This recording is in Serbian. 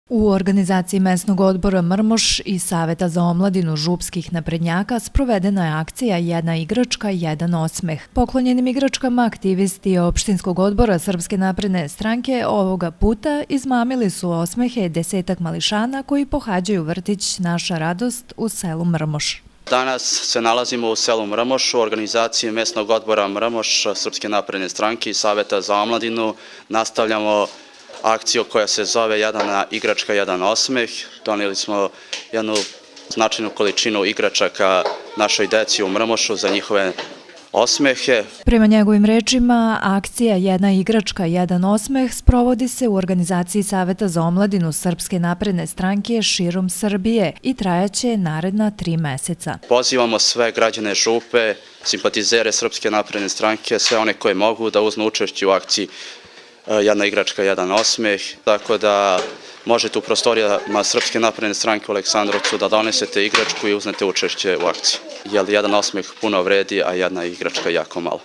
U organizaciji mesnog odbora Mrmoš i Saveta za omladinu župskih naprednjaka sprovedena je akcija Jedna igračka, jedan osmeh. Poklonjenim igračkama aktivisti opštinskog odbora Srpske napredne stranke ovoga puta izmamili su osmehe 10 mališana koji pohađaju vrtić Naša radost u selu Mrmoš. Danas se nalazimo u selu Mrmoš u organizaciji mesnog odbora Mrmoš Srpske napredne stranke i Saveta za omladinu. Nastavljamo akciju koja se zove Jedna igračka, jedan osmeh. Donijeli smo jednu značajnu količinu igračaka našoj deci u Mrmošu za njihove osmehe. Prema njegovim rečima, akcija Jedna igračka, jedan osmeh sprovodi se u organizaciji Saveta za omladinu Srpske napredne stranke širom Srbije i trajaće naredna 3 meseca. Pozivamo sve građane Župe, simpatizere Srpske napredne stranke, sve one koje mogu da uzmu učešće u akciji Jedna igračka, jedan osmeh, tako da možete u prostorijama Srpske napredne stranke u Aleksandrovcu da donesete igračku i uznete učešće u akciji. Jer jedan osmeh puno vredi, a jedna igračka jako malo.